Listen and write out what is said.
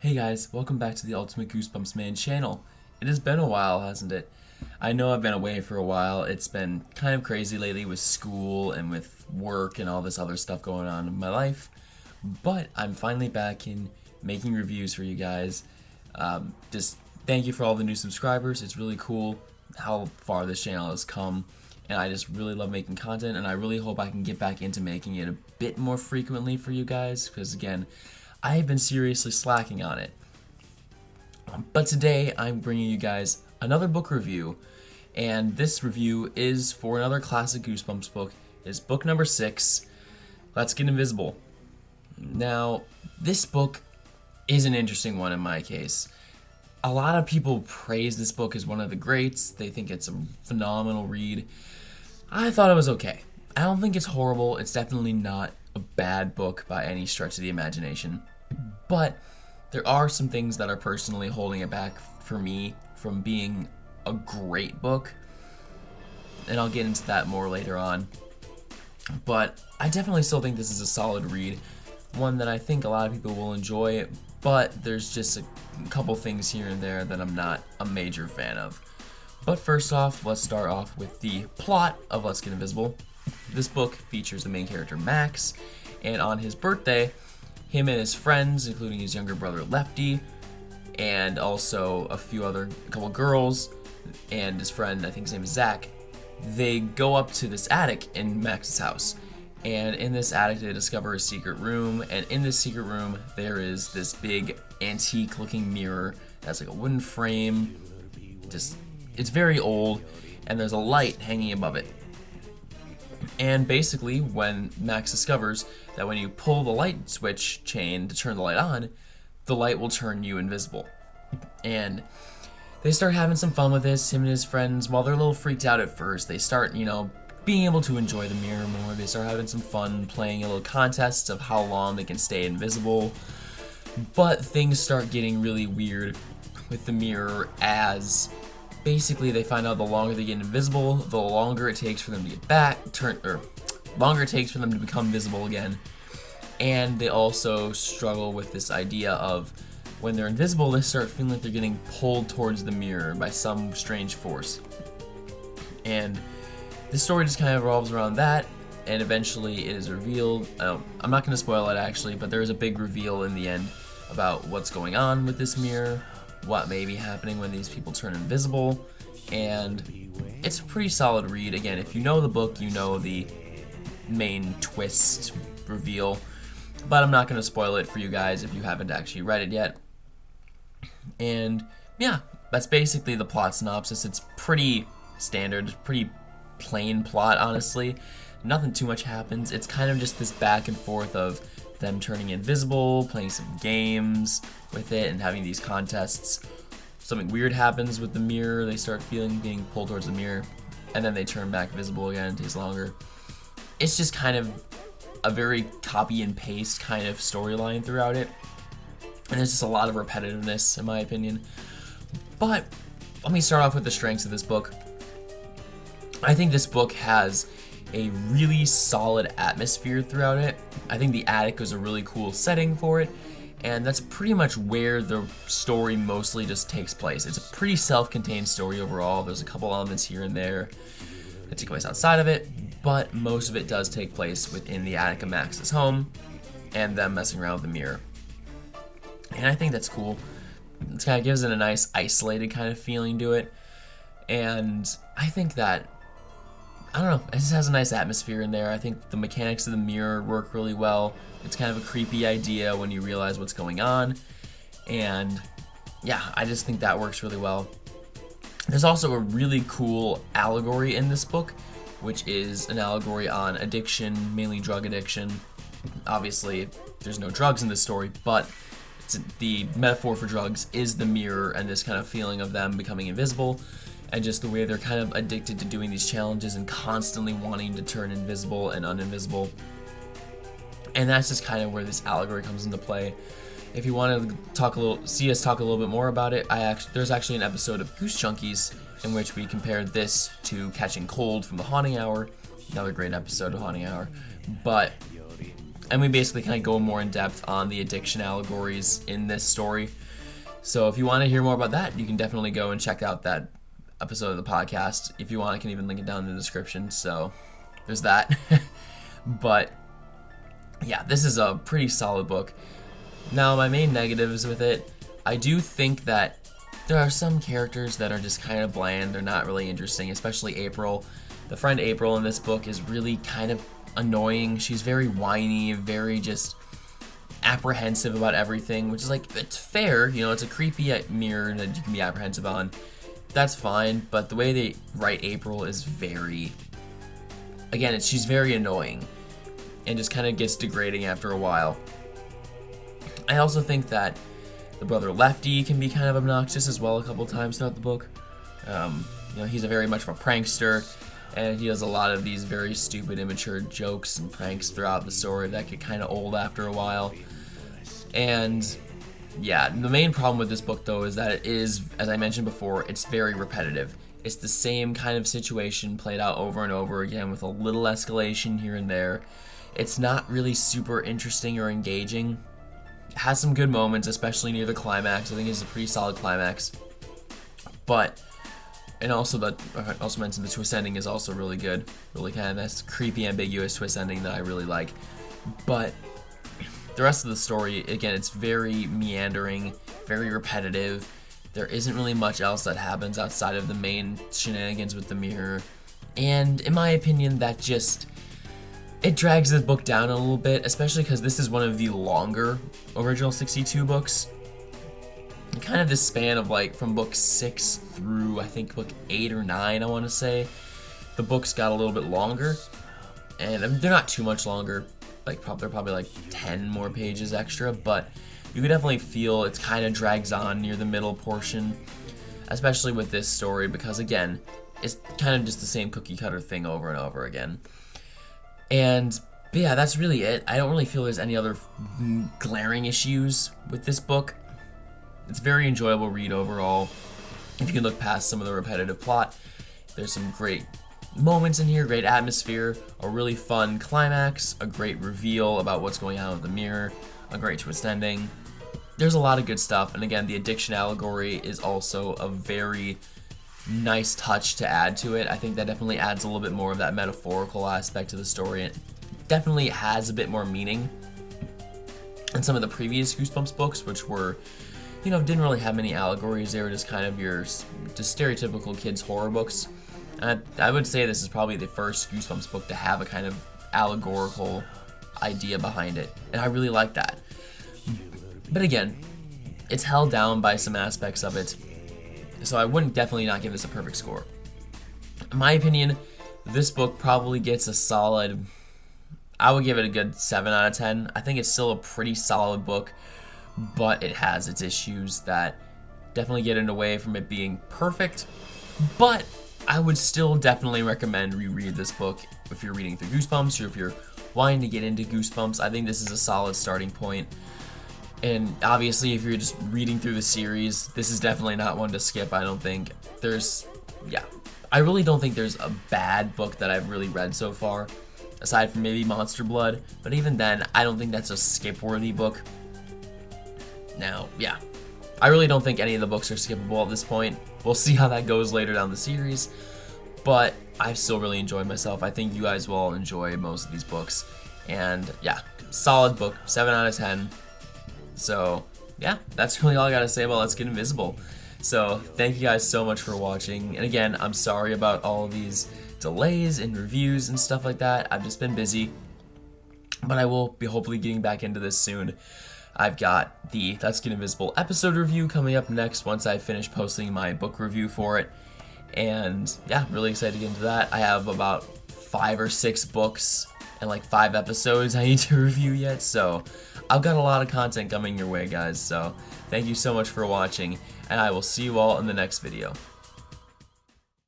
Hey guys, welcome back to the Ultimate Goosebumps Man channel. It has been a while, hasn't it? I know I've been away for a while. It's been kind of crazy lately with school and with work and all this other stuff going on in my life. But I'm finally back in making reviews for you guys. Just thank you for all the new subscribers. It's really cool how far this channel has come. And I just really love making content, and I really hope I can get back into making it a bit more frequently for you guys, because again, I have been seriously slacking on it. But today I'm bringing you guys another book review, and this review is for another Classic Goosebumps book. It's book number 6, Let's Get Invisible. Now, this book is an interesting one in my case. A lot of people praise this book as one of the greats. They think it's a phenomenal read. I thought it was okay. I don't think it's horrible. It's definitely not a bad book by any stretch of the imagination. But there are some things that are personally holding it back for me from being a great book. And I'll get into that more later on. But I definitely still think this is a solid read. One that I think a lot of people will enjoy. But there's just a couple things here and there that I'm not a major fan of. But first off, let's start off with the plot of Let's Get Invisible. This book features the main character Max, and on his birthday, him and his friends, including his younger brother Lefty, and also a couple girls, and his friend, I think his name is Zach, they go up to this attic in Max's house. And in this attic, they discover a secret room, and in this secret room, there is this big antique-looking mirror that's like a wooden frame. It's very old, and there's a light hanging above it. And basically, when Max discovers that when you pull the light switch chain to turn the light on, the light will turn you invisible. And they start having some fun with this, him and his friends. While they're a little freaked out at first, they start, being able to enjoy the mirror more. They start having some fun, playing a little contests of how long they can stay invisible. But things start getting really weird with the mirror as basically they find out the longer they get invisible, the longer it takes for them to get longer it takes for them to become visible again. And they also struggle with this idea of when they're invisible, they start feeling like they're getting pulled towards the mirror by some strange force. And the story just kind of revolves around that, and eventually it is revealed. I'm not going to spoil it actually, but there is a big reveal in the end about what's going on with this mirror, what may be happening when these people turn invisible, and it's a pretty solid read. Again, if you know the book, you know the main twist reveal, but I'm not going to spoil it for you guys if you haven't actually read it yet. And yeah, that's basically the plot synopsis. It's pretty standard, pretty plain plot, honestly. Nothing too much happens. It's kind of just this back and forth of them turning invisible, playing some games with it, and having these contests. Something weird happens with the mirror. They start being pulled towards the mirror, and then they turn back visible again. It takes longer. It's just kind of a very copy and paste kind of storyline throughout it, and there's just a lot of repetitiveness in my opinion. But let me start off with the strengths of this book. I think this book has a really solid atmosphere throughout it. I think the attic was a really cool setting for it, and that's pretty much where the story mostly just takes place. It's a pretty self-contained story overall. There's a couple elements here and there that take place outside of it, but most of it does take place within the attic of Max's home and them messing around with the mirror. And I think that's cool. It kind of gives it a nice isolated kind of feeling to it, and I think that I don't know, it just has a nice atmosphere in there. I think the mechanics of the mirror work really well. It's kind of a creepy idea when you realize what's going on. And yeah, I just think that works really well. There's also a really cool allegory in this book, which is an allegory on addiction, mainly drug addiction. Obviously, there's no drugs in this story, but the metaphor for drugs is the mirror and this kind of feeling of them becoming invisible. And just the way they're kind of addicted to doing these challenges and constantly wanting to turn invisible and uninvisible. And that's just kind of where this allegory comes into play. If you want to see us talk a little bit more about it, there's actually an episode of Goose Junkies in which we compared this to Catching Cold from The Haunting Hour. Another great episode of Haunting Hour. But And we basically kind of go more in depth on the addiction allegories in this story. So if you want to hear more about that, you can definitely go and check out that episode of the podcast. If you want, I can even link it down in the description. So there's that. But yeah, this is a pretty solid book. Now, my main negatives with it, I do think that there are some characters that are just kind of bland. They're not really interesting, especially April. The friend April in this book is really kind of annoying. She's very whiny, very just apprehensive about everything, which is like, it's fair, you know, it's a creepy mirror that you can be apprehensive on. That's fine, but the way they write April is very, again, she's very annoying and just kind of gets degrading after a while. I also think that the brother Lefty can be kind of obnoxious as well a couple times throughout the book. You know, he's a very much of a prankster, and he does a lot of these very stupid, immature jokes and pranks throughout the story that get kind of old after a while. And yeah, the main problem with this book, though, is that it is, as I mentioned before, it's very repetitive. It's the same kind of situation played out over and over again with a little escalation here and there. It's not really super interesting or engaging. It has some good moments, especially near the climax. I think it's a pretty solid climax. But, and also I also mentioned the twist ending is also really good. Really kind of this creepy, ambiguous twist ending that I really like. But the rest of the story, again, it's very meandering, very repetitive. There isn't really much else that happens outside of the main shenanigans with the mirror. And in my opinion, that just, it drags the book down a little bit, especially because this is one of the longer original 62 books. Kind of this span of like from book 6 through I think book 8 or 9, I want to say. The books got a little bit longer, and they're not too much longer. Like they're probably like 10 more pages extra, but you can definitely feel it kind of drags on near the middle portion, especially with this story, because again, it's kind of just the same cookie cutter thing over and over again. And yeah, that's really it. I don't really feel there's any other glaring issues with this book. It's a very enjoyable read overall. If you can look past some of the repetitive plot, there's some great moments in here, great atmosphere, a really fun climax, a great reveal about what's going on with the mirror, a great twist ending. There's a lot of good stuff, and again, the addiction allegory is also a very nice touch to add to it. I think that definitely adds a little bit more of that metaphorical aspect to the story, and it definitely has a bit more meaning than some of the previous Goosebumps books, which were, you know, didn't really have many allegories. They were just kind of your just stereotypical kids' horror books. I would say this is probably the first Goosebumps book to have a kind of allegorical idea behind it, and I really like that. But again, it's held down by some aspects of it, so I wouldn't definitely not give this a perfect score. In my opinion, this book probably gets a solid, I would give it a good 7 out of 10. I think it's still a pretty solid book, but it has its issues that definitely get in the way from it being perfect. But I would still definitely recommend reread this book if you're reading through Goosebumps or if you're wanting to get into Goosebumps. I think this is a solid starting point. And obviously, if you're just reading through the series, this is definitely not one to skip, I don't think. I really don't think there's a bad book that I've really read so far, aside from maybe Monster Blood. But even then, I don't think that's a skip-worthy book. Now, yeah, I really don't think any of the books are skippable at this point. We'll see how that goes later down the series, but I've still really enjoyed myself. I think you guys will all enjoy most of these books, and yeah, solid book, 7 out of 10. So yeah, that's really all I gotta say about Let's Get Invisible. So thank you guys so much for watching, and again, I'm sorry about all of these delays in reviews and stuff like that. I've just been busy, but I will be hopefully getting back into this soon. I've got the Let's Get Invisible episode review coming up next once I finish posting my book review for it. And yeah, really excited to get into that. I have about 5 or 6 books and like 5 episodes I need to review yet, so I've got a lot of content coming your way, guys. So thank you so much for watching, and I will see you all in the next video.